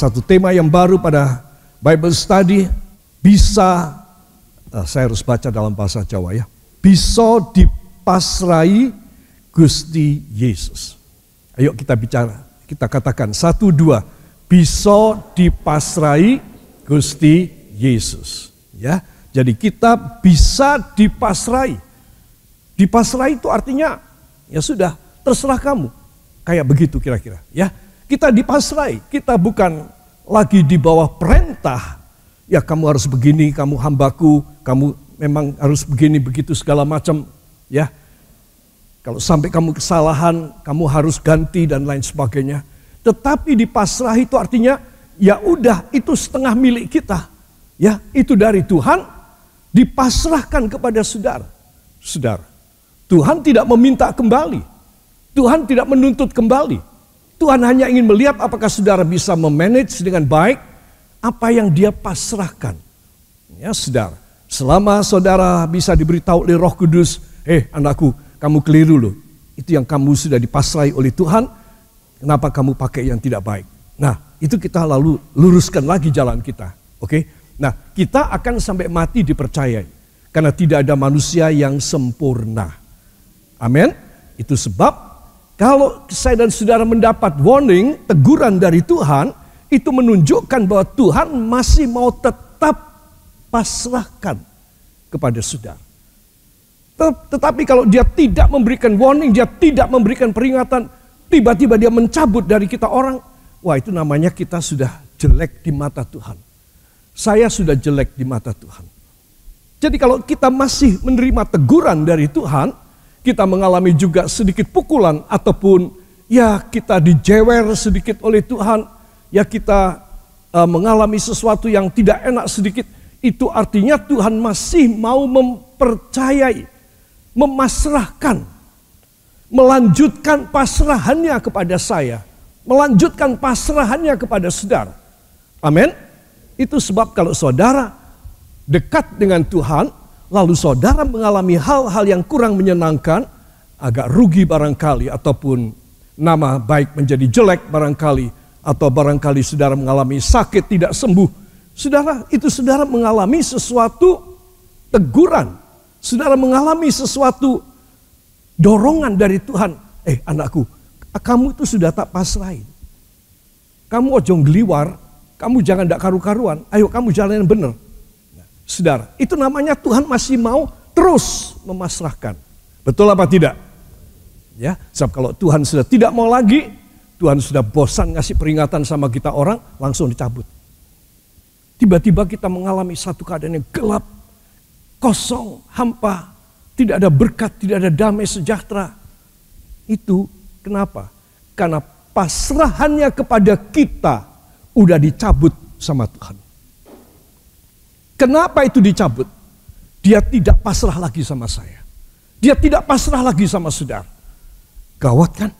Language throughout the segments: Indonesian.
satu tema yang baru pada Bible Study. Bisa, saya harus baca dalam bahasa Jawa ya. Bisa dipasrai Gusti Yesus. Ayo kita bicara, kita katakan 1, 2. Bisa dipasrai Gusti Yesus. Ya, jadi kita bisa dipasrai. Dipasrai itu artinya ya sudah, terserah kamu. Kayak begitu kira-kira ya. Kita dipasrai, kita bukan lagi di bawah perintah. Ya kamu harus begini, kamu hambaku, kamu memang harus begini begitu segala macam ya. Kalau sampai kamu kesalahan, kamu harus ganti dan lain sebagainya. Tetapi dipasrahi itu artinya ya udah itu setengah milik kita. Ya, itu dari Tuhan dipasrahkan kepada saudara. Saudara, Tuhan tidak meminta kembali. Tuhan tidak menuntut kembali. Tuhan hanya ingin melihat apakah saudara bisa memanage dengan baik apa yang Dia pasrahkan. Ya, saudara, selama saudara bisa diberitahu oleh Roh Kudus, anakku, kamu keliru loh. Itu yang kamu sudah dipasrai oleh Tuhan, kenapa kamu pakai yang tidak baik? Nah, itu kita lalu luruskan lagi jalan kita. Oke? Nah, kita akan sampai mati dipercayai. Karena tidak ada manusia yang sempurna. Amin. Itu sebab kalau saya dan saudara mendapat warning, teguran dari Tuhan, itu menunjukkan bahwa Tuhan masih mau tetap pasrahkan kepada saudara. Tetapi kalau Dia tidak memberikan warning, Dia tidak memberikan peringatan, tiba-tiba Dia mencabut dari kita orang, wah itu namanya kita sudah jelek di mata Tuhan. Saya sudah jelek di mata Tuhan. Jadi kalau kita masih menerima teguran dari Tuhan, kita mengalami juga sedikit pukulan ataupun ya kita dijewer sedikit oleh Tuhan, ya kita mengalami sesuatu yang tidak enak sedikit, itu artinya Tuhan masih mau mempercayai, memasrahkan, melanjutkan pasrahannya kepada saya, melanjutkan pasrahannya kepada saudara. Amin. Itu sebab kalau saudara dekat dengan Tuhan, lalu saudara mengalami hal-hal yang kurang menyenangkan, agak rugi barangkali, ataupun nama baik menjadi jelek barangkali, atau barangkali saudara mengalami sakit tidak sembuh. Saudara, itu saudara mengalami sesuatu teguran. Saudara mengalami sesuatu dorongan dari Tuhan. Anakku, kamu itu sudah tak pasrahin. Kamu ojong geliwar, kamu jangan tak karu-karuan, ayo kamu jalan yang benar. Saudara, itu namanya Tuhan masih mau terus memasrahkan. Betul apa tidak? Ya, sebab kalau Tuhan sudah tidak mau lagi, Tuhan sudah bosan ngasih peringatan sama kita orang, langsung dicabut. Tiba-tiba kita mengalami satu keadaan yang gelap, kosong, hampa, tidak ada berkat, tidak ada damai sejahtera. Itu kenapa? Karena pasrahannya kepada kita udah dicabut sama Tuhan. Kenapa itu dicabut? Dia tidak pasrah lagi sama saya. Dia tidak pasrah lagi sama saudara. Gawat kan?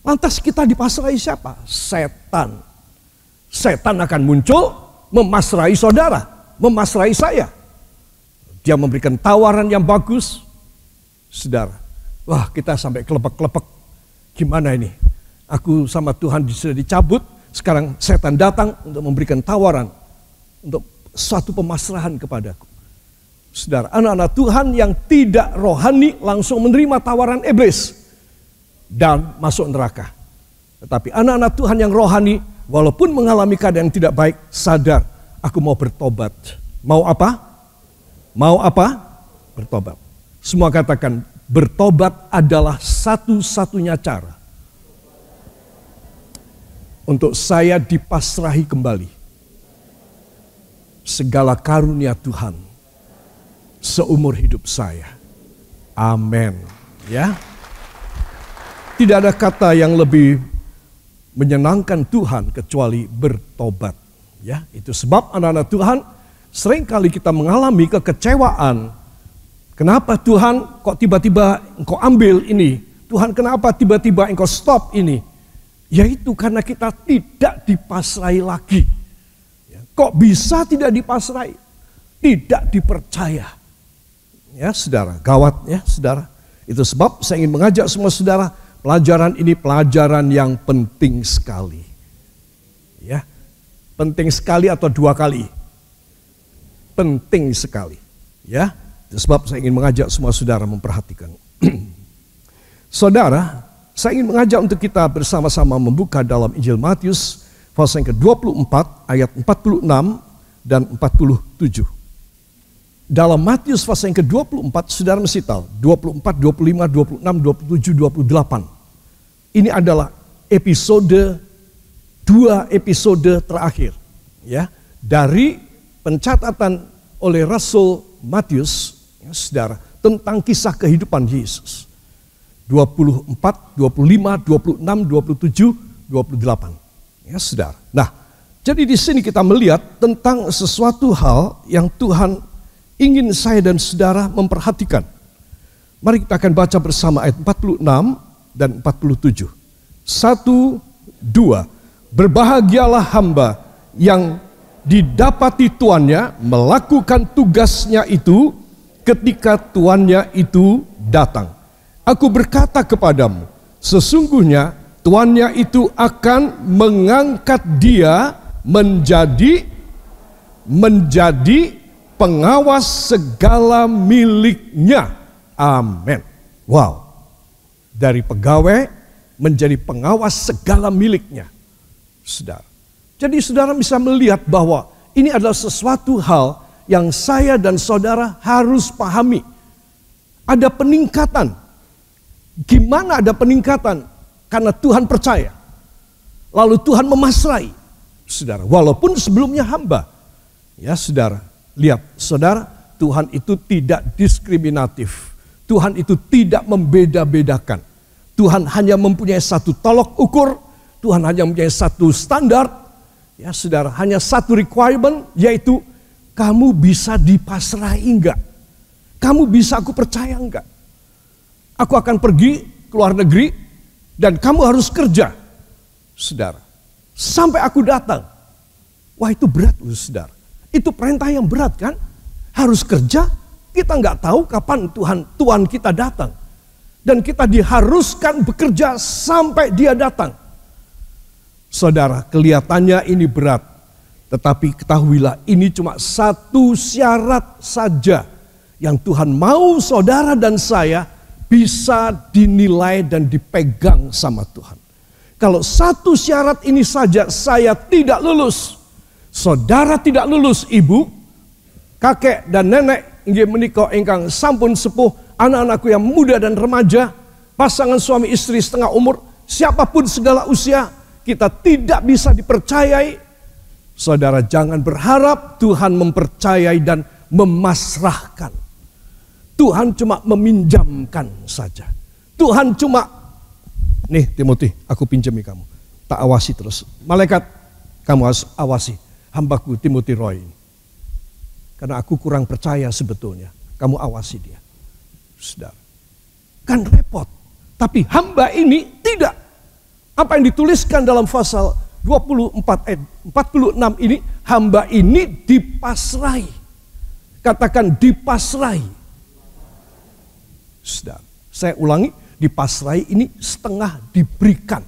Lantas kita dipasrahi siapa? Setan. Setan akan muncul memasrahi saudara, memasrahi saya. Dia memberikan tawaran yang bagus. Saudara, wah kita sampai kelepek-kelepek. Gimana ini? Aku sama Tuhan sudah dicabut, sekarang setan datang untuk memberikan tawaran. Untuk suatu pemasrahan kepadaku. Saudara, anak-anak Tuhan yang tidak rohani langsung menerima tawaran iblis dan masuk neraka. Tetapi anak-anak Tuhan yang rohani walaupun mengalami keadaan yang tidak baik, sadar, aku mau bertobat. Mau apa? Mau apa? Bertobat. Semua katakan, bertobat adalah satu-satunya cara untuk saya dipasrahi kembali segala karunia Tuhan seumur hidup saya. Amin. Ya. Tidak ada kata yang lebih menyenangkan Tuhan kecuali bertobat. Ya, itu sebab anak-anak Tuhan seringkali kita mengalami kekecewaan. Kenapa Tuhan kok tiba-tiba engkau ambil ini? Tuhan kenapa tiba-tiba engkau stop ini? Yaitu karena kita tidak dipasrai lagi. Kok bisa tidak dipasrai? Tidak dipercaya. Ya saudara, gawat ya saudara. Itu sebab saya ingin mengajak semua saudara, pelajaran ini pelajaran yang penting sekali. Ya, Penting sekali atau 2 kali? Penting sekali. Ya, sebab saya ingin mengajak semua saudara memperhatikan. Saudara, saya ingin mengajak untuk kita bersama-sama membuka dalam Injil Matius pasal yang ke-24 ayat 46 dan 47. Dalam Matius pasal yang ke-24, saudara mesti tahu, 24, 25, 26, 27, 28. Ini adalah episode 2 episode terakhir, ya, dari pencatatan oleh Rasul Matius, ya, saudara, tentang kisah kehidupan Yesus. 24, 25, 26, 27, 28, ya, saudara. Nah, jadi di sini kita melihat tentang sesuatu hal yang Tuhan ingin saya dan saudara memperhatikan. Mari kita akan baca bersama ayat 46 dan 47. 1, 2. Berbahagialah hamba yang didapati tuannya melakukan tugasnya itu ketika tuannya itu datang. Aku berkata kepadamu, sesungguhnya tuannya itu akan mengangkat dia menjadi pengawas segala miliknya. Amin. Wow. Dari pegawai menjadi pengawas segala miliknya. Saudara. Jadi saudara bisa melihat bahwa ini adalah sesuatu hal yang saya dan saudara harus pahami. Ada peningkatan. Gimana ada peningkatan? Karena Tuhan percaya. Lalu Tuhan memasrai. Saudara, walaupun sebelumnya hamba. Ya saudara, lihat saudara, Tuhan itu tidak diskriminatif. Tuhan itu tidak membeda-bedakan. Tuhan hanya mempunyai satu tolok ukur. Tuhan hanya mempunyai satu standar, ya saudara, hanya satu requirement, yaitu kamu bisa dipasrahi enggak? Kamu bisa aku percaya enggak? Aku akan pergi ke luar negeri dan kamu harus kerja, saudara, sampai aku datang. Wah, itu berat loh, saudara. Itu perintah yang berat kan? Harus kerja, kita enggak tahu kapan Tuhan kita datang. Dan kita diharuskan bekerja sampai dia datang. Saudara, kelihatannya ini berat, tetapi ketahuilah ini cuma satu syarat saja yang Tuhan mau saudara dan saya bisa dinilai dan dipegang sama Tuhan. Kalau satu syarat ini saja saya tidak lulus, saudara tidak lulus, ibu, kakek dan nenek inggih menika ingkang sampun sepuh, anak-anakku yang muda dan remaja, pasangan suami istri setengah umur, siapapun segala usia, kita tidak bisa dipercayai. Saudara, jangan berharap Tuhan mempercayai dan memasrahkan. Tuhan cuma meminjamkan saja. Tuhan cuma, nih Timothy, aku pinjami kamu. Tak awasi terus. Malaikat, kamu harus awasi hambaku Timothy Roy ini. Karena aku kurang percaya sebetulnya. Kamu awasi dia. Saudara, kan repot. Tapi hamba ini tidak. Apa yang dituliskan dalam pasal 24 ayat 46 ini, hamba ini dipasrai. Katakan dipasrai. Saudara, saya ulangi, dipasrai ini setengah diberikan.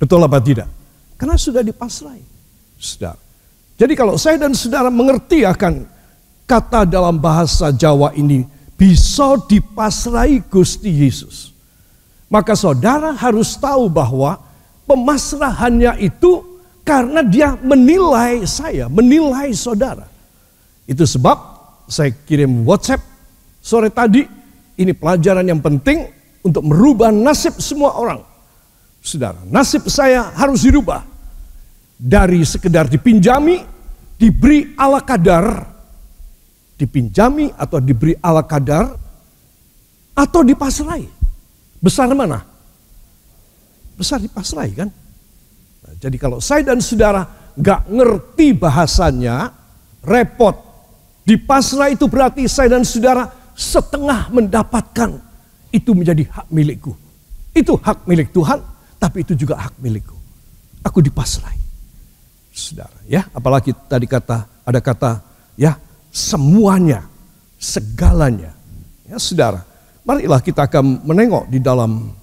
Betul apa tidak? Karena sudah dipasrai. Saudara. Jadi kalau saya dan saudara mengerti akan kata dalam bahasa Jawa ini, bisa dipasrai Gusti Yesus, maka saudara harus tahu bahwa pemasrahannya itu karena dia menilai saya, menilai saudara. Itu sebab saya kirim WhatsApp sore tadi, ini pelajaran yang penting untuk merubah nasib semua orang. Saudara, nasib saya harus dirubah. Dari sekedar dipinjami, diberi ala kadar, dipinjami atau diberi ala kadar, atau dipasrai. Besar mana? Besar dipasrai kan? Nah, jadi kalau saya dan saudara gak ngerti bahasanya, repot. Dipasrai itu berarti saya dan saudara setengah mendapatkan. Itu menjadi hak milikku. Itu hak milik Tuhan, tapi itu juga hak milikku. Aku dipasrai. Saudara, ya, apalagi tadi ada kata ya, semuanya, segalanya. Ya, saudara. Marilah kita akan menengok di dalam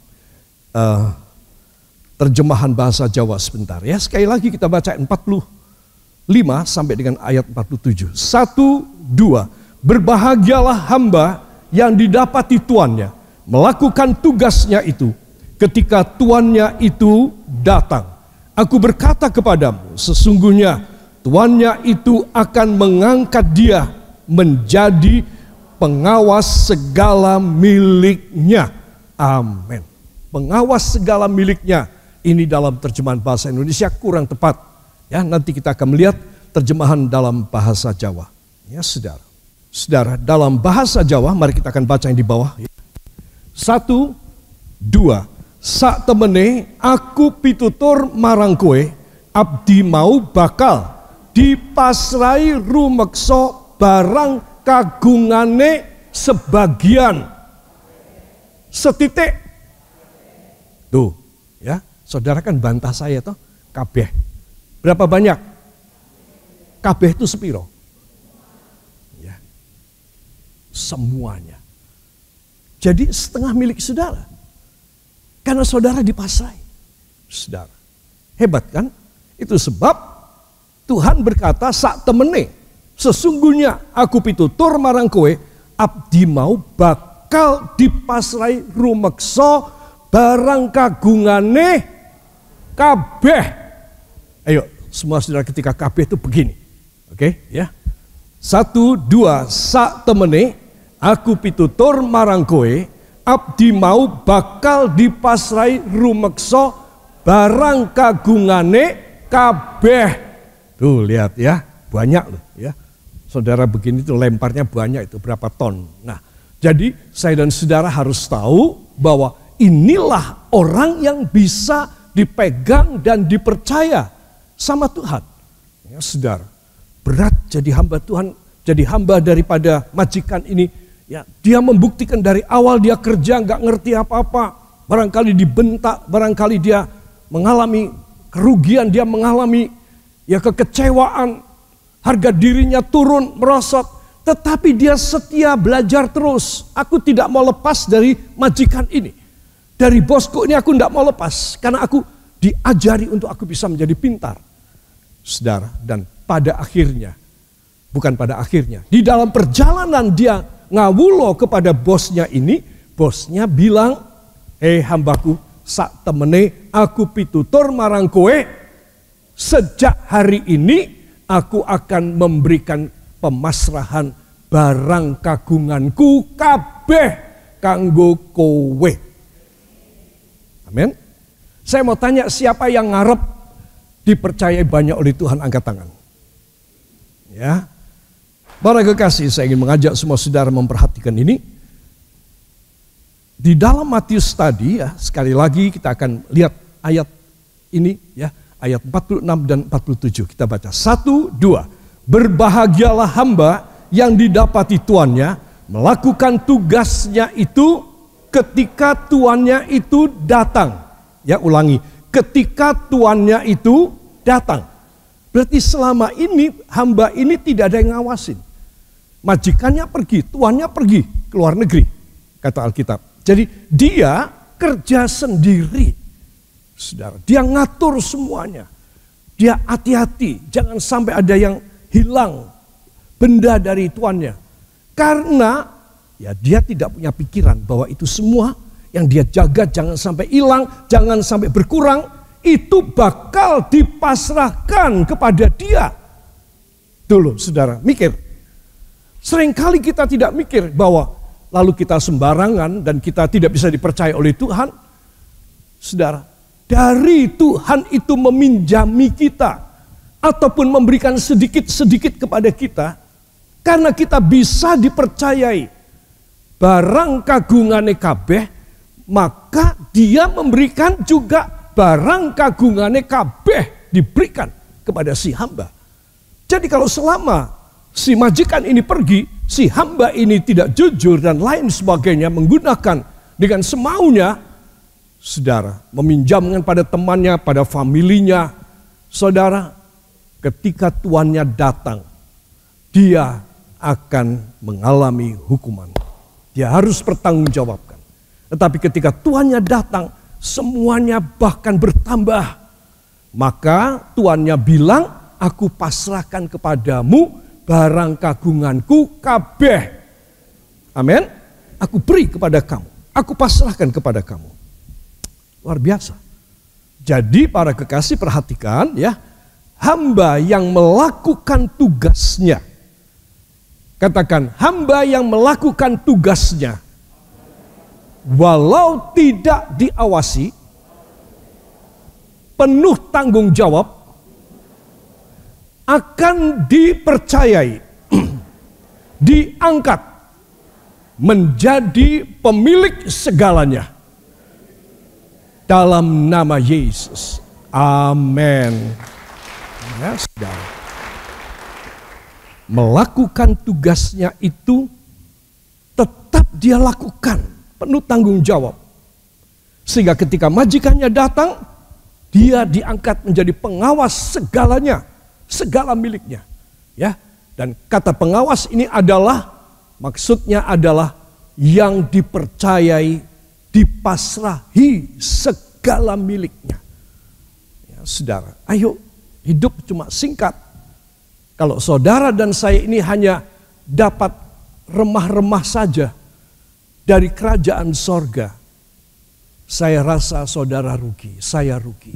terjemahan bahasa Jawa sebentar. Ya, sekali lagi kita baca 46 5 sampai dengan ayat 47. 1, 2. Berbahagialah hamba yang didapati tuannya melakukan tugasnya itu ketika tuannya itu datang. Aku berkata kepadamu, sesungguhnya tuannya itu akan mengangkat dia menjadi pengawas segala miliknya. Amin. Pengawas segala miliknya. Ini dalam terjemahan bahasa Indonesia kurang tepat. Ya, nanti kita akan melihat terjemahan dalam bahasa Jawa. Ya, saudara. Saudara, dalam bahasa Jawa, mari kita akan baca yang di bawah. 1, 2. Sak temene aku pitutur marang kowe, abdi mau bakal dipasrai rumeksa barang kagungane sebagian. Setitik. Tuh, ya. Saudara kan bantah saya toh, kabeh. Berapa banyak? Kabeh itu sepiro? Ya. Semuanya. Jadi setengah milik saudara. Karena saudara dipasrai. Saudara. Hebat kan? Itu sebab Tuhan berkata, sak temene, sesungguhnya aku pitutur marang kowe, abdi mau bakal dipasrai rumeksa barang kagungane kabeh. Ayo, semua saudara, ketika kabeh itu begini. Oke, ya. 1, 2, sak temene aku pitutur marang kowe, abdi mau bakal dipasrai rumeksa barang kagungane kabeh. Tuh, lihat ya, banyak loh ya. Saudara begini tuh lemparnya banyak, itu berapa ton. Nah, jadi saya dan saudara harus tahu bahwa inilah orang yang bisa dipegang dan dipercaya sama Tuhan. Ya, saudara, berat jadi hamba Tuhan, jadi hamba daripada majikan ini. Ya, dia membuktikan dari awal dia kerja nggak ngerti apa-apa, barangkali dibentak, barangkali dia mengalami kerugian, dia mengalami ya kekecewaan, harga dirinya turun merosot, tetapi dia setia belajar terus. Aku tidak mau lepas dari majikan ini. Dari bosku ini aku tidak mau lepas, karena aku diajari untuk aku bisa menjadi pintar. Saudara, dan pada akhirnya, bukan pada akhirnya, di dalam perjalanan dia ngawulo kepada bosnya ini, bosnya bilang, hambaku, sak temene aku pitutur marang kowe, sejak hari ini aku akan memberikan pemasrahan barang kagunganku kabeh kanggo kowe. Amin. Saya mau tanya, siapa yang ngarep dipercayai banyak oleh Tuhan, angkat tangan. Ya. Para kekasih, saya ingin mengajak semua saudara memperhatikan ini. Di dalam Matius tadi ya, sekali lagi kita akan lihat ayat ini ya, ayat 46 dan 47. Kita baca 1, 2. Berbahagialah hamba yang didapati tuannya melakukan tugasnya itu ketika tuannya itu datang. Ya, ulangi, ketika tuannya itu datang. Berarti selama ini hamba ini tidak ada yang ngawasin. Majikannya pergi, tuannya pergi ke luar negeri, kata Alkitab. Jadi dia kerja sendiri. Saudara, dia ngatur semuanya. Dia hati-hati, jangan sampai ada yang hilang benda dari tuannya. Karena ya dia tidak punya pikiran bahwa itu semua yang dia jaga jangan sampai hilang, jangan sampai berkurang, itu bakal dipasrahkan kepada dia. Dulu saudara, mikir. Seringkali kita tidak mikir bahwa lalu kita sembarangan dan kita tidak bisa dipercaya oleh Tuhan. Saudara, dari Tuhan itu meminjami kita ataupun memberikan sedikit-sedikit kepada kita karena kita bisa dipercayai barang kagungane kabeh, maka dia memberikan juga barang kagungane kabeh diberikan kepada si hamba. Jadi kalau selama si majikan ini pergi, si hamba ini tidak jujur dan lain sebagainya, menggunakan dengan semaunya, saudara, meminjamkan pada temannya, pada familinya, saudara, ketika tuannya datang, dia akan mengalami hukuman. Dia harus bertanggungjawabkan. Tetapi ketika tuannya datang, semuanya bahkan bertambah. Maka tuannya bilang, aku pasrahkan kepadamu barang kagunganku kabeh. Amin. Aku beri kepada kamu. Aku pasrahkan kepada kamu. Luar biasa. Jadi para kekasih perhatikan ya. Hamba yang melakukan tugasnya. Katakan, hamba yang melakukan tugasnya. Walau tidak diawasi, penuh tanggung jawab, akan dipercayai, diangkat, menjadi pemilik segalanya. Dalam nama Yesus. Amin. Ya, saudara. Melakukan tugasnya itu tetap dia lakukan, penuh tanggung jawab. Sehingga ketika majikannya datang, dia diangkat menjadi pengawas segalanya, segala miliknya. Ya, dan kata pengawas ini adalah, maksudnya adalah yang dipercayai, dipasrahi segala miliknya. Ya, saudara, ayo hidup cuma singkat. Kalau saudara dan saya ini hanya dapat remah-remah saja dari kerajaan sorga, saya rasa saudara rugi, saya rugi.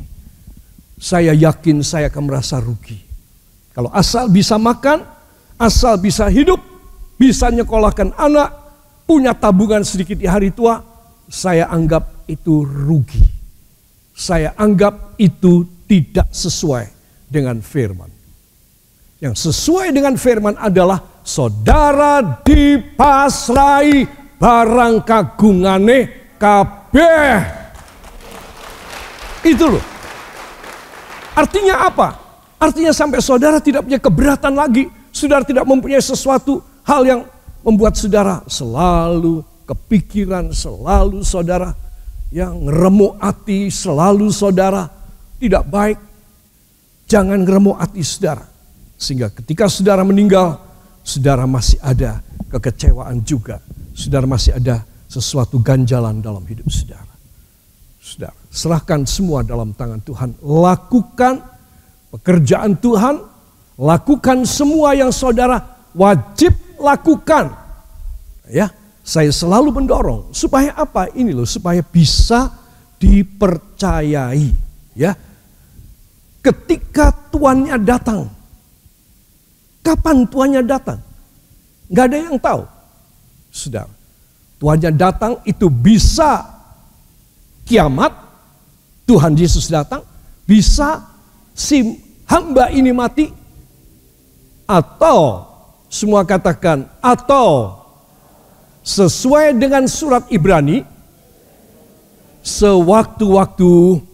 Saya yakin saya akan merasa rugi. Kalau asal bisa makan, asal bisa hidup, bisa nyekolahkan anak, punya tabungan sedikit di hari tua, saya anggap itu rugi. Saya anggap itu tidak sesuai dengan firman. Yang sesuai dengan firman adalah saudara dipasrai barang kagungane kabeh. Itu loh. Artinya apa? Artinya sampai saudara tidak punya keberatan lagi. Saudara tidak mempunyai sesuatu hal yang membuat saudara selalu kepikiran, selalu saudara yang ngeremuk hati, selalu saudara tidak baik. Jangan ngeremuk hati saudara. Sehingga ketika saudara meninggal, saudara masih ada kekecewaan juga. Saudara masih ada sesuatu ganjalan dalam hidup saudara. Saudara, serahkan semua dalam tangan Tuhan. Lakukan pekerjaan Tuhan. Lakukan semua yang saudara wajib lakukan. Ya, saya selalu mendorong. Supaya apa? Ini loh, supaya bisa dipercayai. Ya, ketika tuannya datang. Kapan tuannya datang? Gak ada yang tahu. Saudara, tuannya datang itu bisa kiamat, Tuhan Yesus datang, bisa si hamba ini mati, atau semua katakan, atau sesuai dengan surat Ibrani, sewaktu-waktu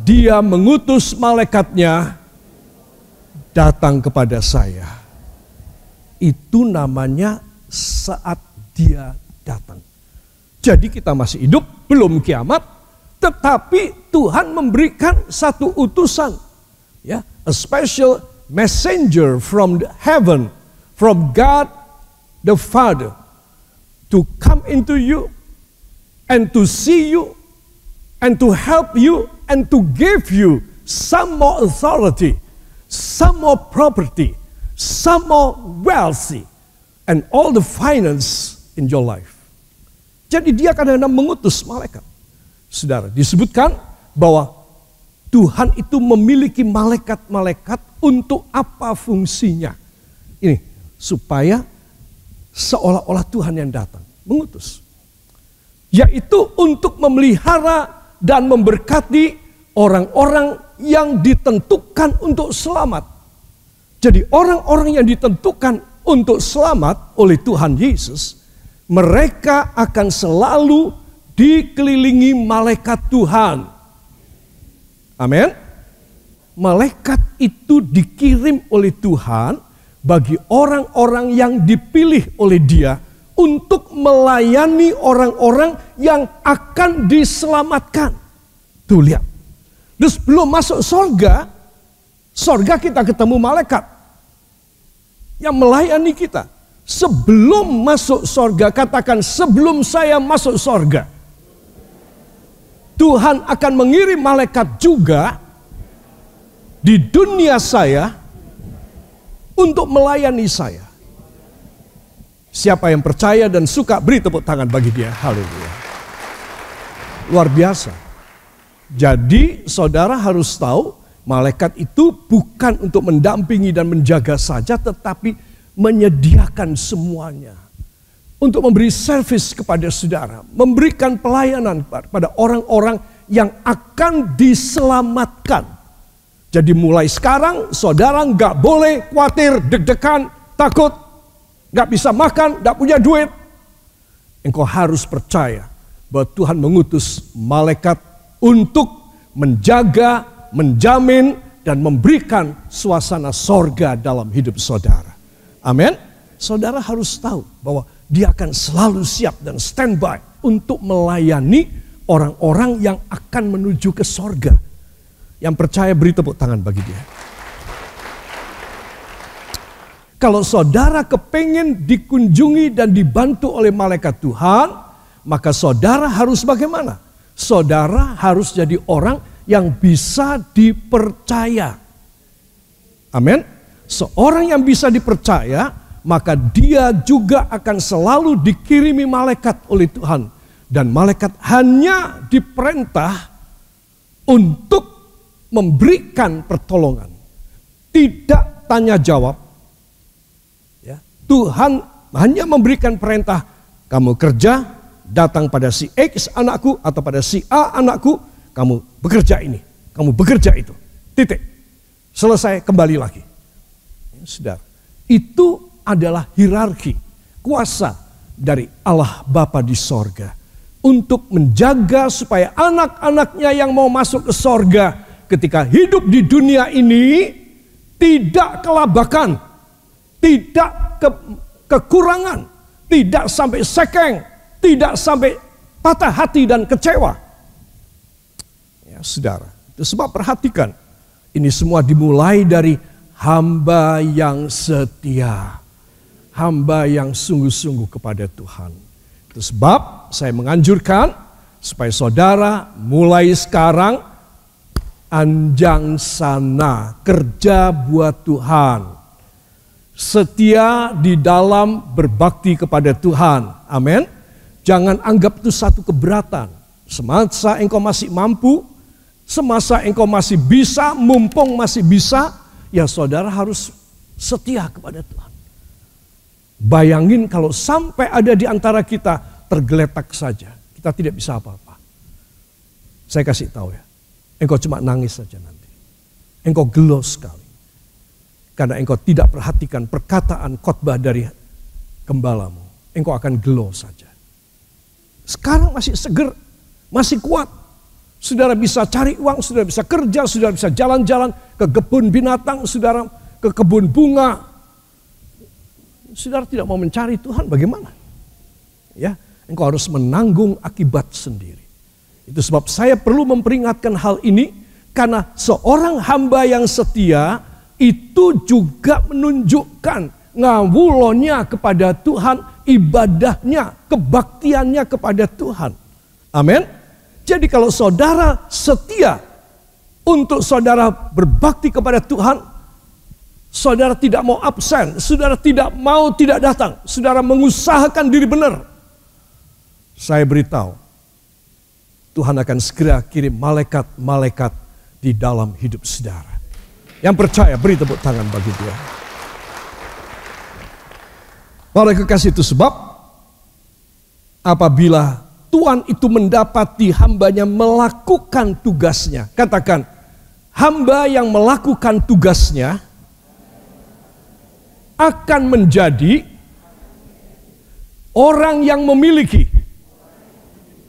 dia mengutus malaikatnya datang kepada saya. Itu namanya saat dia datang. Jadi kita masih hidup, belum kiamat, tetapi Tuhan memberikan satu utusan, ya, a special messenger from the heaven, from God the Father, to come into you and to see you and to help you and to give you some more authority, some more property, some more wealthy, and all the finance in your life. Jadi dia kadang-kadang mengutus malaikat. Saudara, disebutkan bahwa Tuhan itu memiliki malaikat-malaikat untuk apa fungsinya? Ini, supaya seolah-olah Tuhan yang datang, mengutus. Yaitu untuk memelihara dan memberkati orang-orang yang ditentukan untuk selamat. Jadi orang-orang yang ditentukan untuk selamat oleh Tuhan Yesus, mereka akan selalu dikelilingi malaikat Tuhan. Amin. Malaikat itu dikirim oleh Tuhan bagi orang-orang yang dipilih oleh Dia untuk melayani orang-orang yang akan diselamatkan. Tuh lihat. Terus belum masuk sorga kita ketemu malaikat yang melayani kita. Sebelum masuk sorga, katakan sebelum saya masuk sorga, Tuhan akan mengirim malaikat juga di dunia saya untuk melayani saya. Siapa yang percaya dan suka, beri tepuk tangan bagi dia. Haleluya. Luar biasa. Jadi saudara harus tahu, malaikat itu bukan untuk mendampingi dan menjaga saja, tetapi menyediakan semuanya. Untuk memberi servis kepada saudara, memberikan pelayanan kepada orang-orang yang akan diselamatkan. Jadi mulai sekarang saudara nggak boleh khawatir, deg-degan, takut, nggak bisa makan, nggak punya duit. Engkau harus percaya bahwa Tuhan mengutus malaikat untuk menjaga, menjamin, dan memberikan suasana sorga dalam hidup saudara. Amin. Saudara harus tahu bahwa dia akan selalu siap dan standby untuk melayani orang-orang yang akan menuju ke sorga. Yang percaya beri tepuk tangan bagi dia. Kalau saudara kepingin dikunjungi dan dibantu oleh malaikat Tuhan, maka saudara harus bagaimana? Saudara harus jadi orang yang bisa dipercaya. Amin. Seorang yang bisa dipercaya, maka dia juga akan selalu dikirimi malaikat oleh Tuhan. Dan malaikat hanya diperintah untuk memberikan pertolongan. Tidak tanya jawab. Ya, Tuhan hanya memberikan perintah, kamu kerja, datang pada si X anakku atau pada si A anakku, kamu bekerja ini, kamu bekerja itu. Titik. Selesai, kembali lagi. Ya, saudara, itu adalah hierarki kuasa dari Allah Bapa di sorga untuk menjaga supaya anak-anaknya yang mau masuk ke sorga ketika hidup di dunia ini tidak kelabakan, tidak kekurangan, tidak sampai sekeng, tidak sampai patah hati dan kecewa. Ya, saudara, itu sebab perhatikan, ini semua dimulai dari hamba yang setia. Hamba yang sungguh-sungguh kepada Tuhan. Itu sebab saya menganjurkan supaya saudara mulai sekarang anjang sana, kerja buat Tuhan. Setia di dalam berbakti kepada Tuhan. Amin. Jangan anggap itu satu keberatan. Semasa engkau masih mampu, semasa engkau masih bisa, mumpung masih bisa, ya saudara harus setia kepada Tuhan. Bayangin kalau sampai ada di antara kita tergeletak saja, kita tidak bisa apa-apa. Saya kasih tahu ya, engkau cuma nangis saja nanti. Engkau gelo sekali. Karena engkau tidak perhatikan perkataan khotbah dari gembalamu. Engkau akan gelo saja. Sekarang masih seger, masih kuat. Saudara bisa cari uang, saudara bisa kerja, saudara bisa jalan-jalan ke kebun binatang, saudara ke kebun bunga. Saudara tidak mau mencari Tuhan, bagaimana? Ya, engkau harus menanggung akibat sendiri. Itu sebab saya perlu memperingatkan hal ini, karena seorang hamba yang setia itu juga menunjukkan ngawulonya kepada Tuhan, ibadahnya, kebaktiannya kepada Tuhan. Amin. Jadi kalau saudara setia untuk saudara berbakti kepada Tuhan, saudara tidak mau absen, saudara tidak mau tidak datang, saudara mengusahakan diri benar. Saya beritahu, Tuhan akan segera kirim malaikat-malaikat di dalam hidup saudara. Yang percaya beri tepuk tangan bagi dia. Para kekasih, itu sebab apabila Tuhan itu mendapati hambanya melakukan tugasnya, katakan, hamba yang melakukan tugasnya akan menjadi orang yang memiliki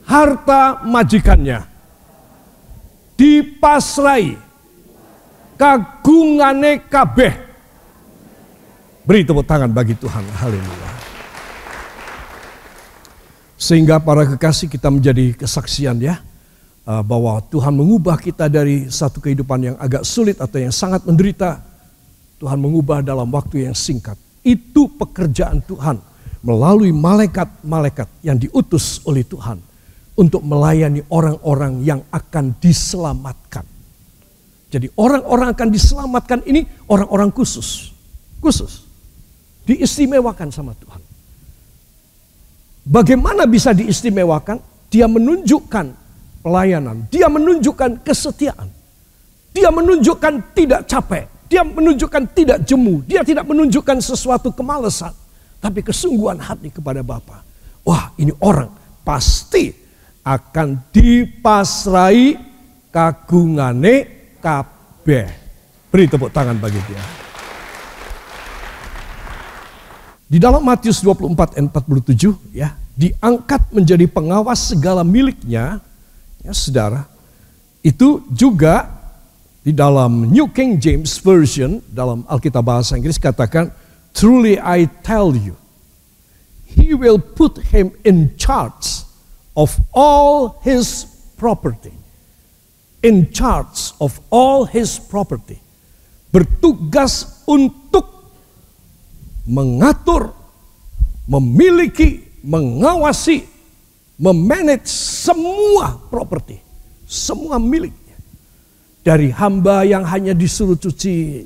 harta majikannya, dipasrai kagungane kabeh. Beri tepuk tangan bagi Tuhan. Haleluya. Sehingga para kekasih, kita menjadi kesaksian ya, bahwa Tuhan mengubah kita dari satu kehidupan yang agak sulit atau yang sangat menderita. Tuhan mengubah dalam waktu yang singkat. Itu pekerjaan Tuhan melalui malaikat-malaikat yang diutus oleh Tuhan untuk melayani orang-orang yang akan diselamatkan. Jadi orang-orang akan diselamatkan ini orang-orang khusus. Khusus. Diistimewakan sama Tuhan. Bagaimana bisa diistimewakan? Dia menunjukkan pelayanan. Dia menunjukkan kesetiaan. Dia menunjukkan tidak capek. Dia menunjukkan tidak jemu. Dia tidak menunjukkan sesuatu kemalasan. Tapi kesungguhan hati kepada Bapa. Wah, ini orang pasti akan dipasrai kagungane kabeh. Beri tepuk tangan bagi dia. Di dalam Matius 24 ayat 47 ya, diangkat menjadi pengawas segala miliknya, ya saudara. Itu juga di dalam New King James Version, dalam Alkitab bahasa Inggris katakan, truly I tell you, he will put him in charge of all his property. In charge of all his property. Bertugas untuk mengatur, memiliki, mengawasi, memanage semua properti, semua miliknya. Dari hamba yang hanya disuruh cuci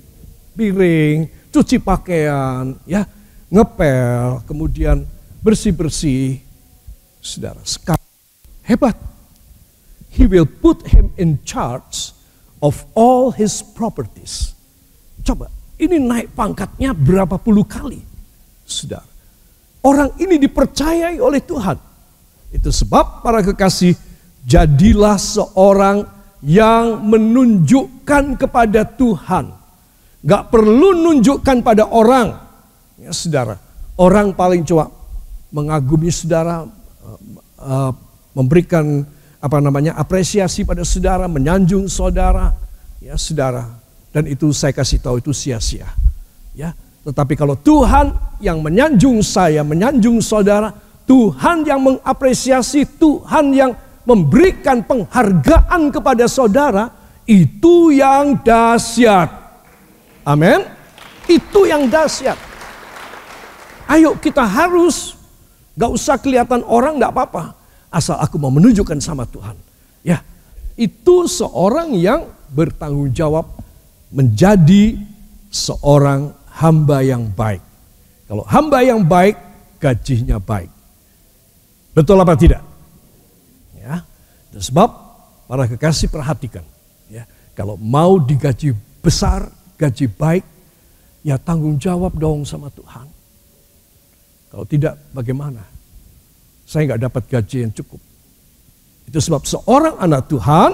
piring, cuci pakaian, ya, ngepel, kemudian bersih-bersih. Saudara, sekarang hebat. He will put him in charge of all his properties. Coba, ini naik pangkatnya berapa puluh kali, saudara. Orang ini dipercayai oleh Tuhan. Itu sebab para kekasih, jadilah seorang yang menunjukkan kepada Tuhan. Gak perlu nunjukkan pada orang. Ya saudara, orang paling coba mengagumi saudara, memberikan apresiasi pada saudara, menyanjung saudara, ya saudara. Dan itu saya kasih tahu itu sia-sia. Ya, tetapi kalau Tuhan yang menyanjung saya, menyanjung saudara, Tuhan yang mengapresiasi, Tuhan yang memberikan penghargaan kepada saudara, itu yang dahsyat. Amin. Itu yang dahsyat. Ayo kita harus, gak usah kelihatan orang gak apa-apa. Asal aku mau menunjukkan sama Tuhan. Ya, itu seorang yang bertanggung jawab menjadi seorang hamba yang baik. Kalau hamba yang baik, gajinya baik. Betul apa tidak? Ya, sebab para kekasih perhatikan. Ya, kalau mau digaji besar, gaji baik, ya tanggung jawab dong sama Tuhan. Kalau tidak, bagaimana? Saya nggak dapat gaji yang cukup. Itu sebab seorang anak Tuhan,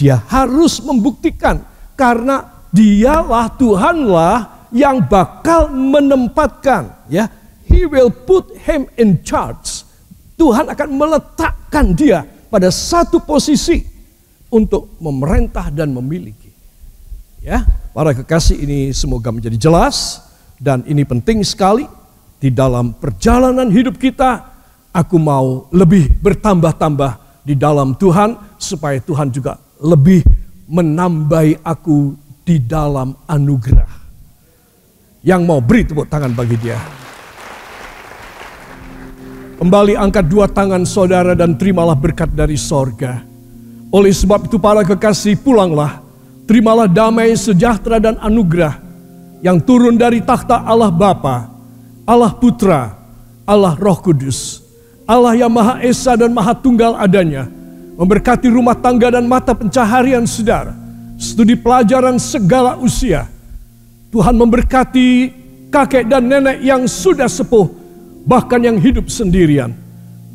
dia harus membuktikan karena dialah Tuhanlah yang bakal menempatkan, ya. He will put him in charge. Tuhan akan meletakkan dia pada satu posisi untuk memerintah dan memiliki. Ya, para kekasih, ini semoga menjadi jelas dan ini penting sekali di dalam perjalanan hidup kita. Aku mau lebih bertambah-tambah di dalam Tuhan supaya Tuhan juga lebih menambahi aku di dalam anugerah. Yang mau beri tepuk tangan bagi dia. Kembali angkat dua tangan saudara dan terimalah berkat dari sorga. Oleh sebab itu para kekasih, pulanglah. Terimalah damai, sejahtera dan anugerah yang turun dari takhta Allah Bapa, Allah Putra, Allah Roh Kudus. Allah yang Maha Esa dan Maha Tunggal adanya. Memberkati rumah tangga dan mata pencaharian saudara. Studi pelajaran segala usia. Tuhan memberkati kakek dan nenek yang sudah sepuh, bahkan yang hidup sendirian.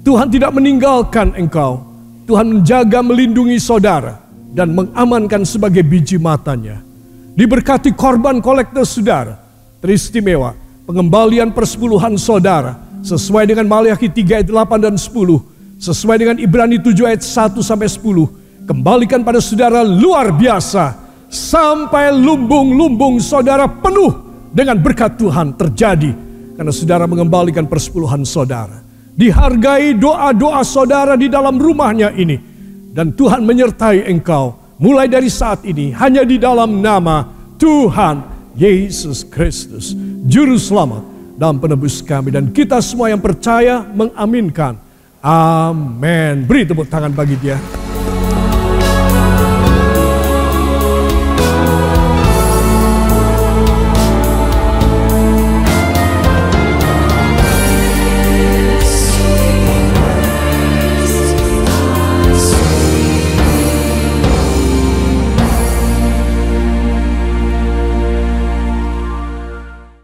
Tuhan tidak meninggalkan engkau. Tuhan menjaga, melindungi saudara dan mengamankan sebagai biji matanya. Diberkati korban kolektor saudara, teristimewa pengembalian persepuluhan saudara sesuai dengan Maliaki 3 ayat 8 dan 10, sesuai dengan Ibrani 7 ayat 1 sampai 10. Kembalikan pada saudara luar biasa sampai lumbung-lumbung saudara penuh dengan berkat Tuhan terjadi karena saudara mengembalikan persepuluhan saudara. Dihargai doa-doa saudara di dalam rumahnya ini dan Tuhan menyertai engkau mulai dari saat ini hanya di dalam nama Tuhan Yesus Kristus, Juru Selamat dan Penebus kami, dan kita semua yang percaya mengaminkan. Amin. Beri tepuk tangan bagi dia.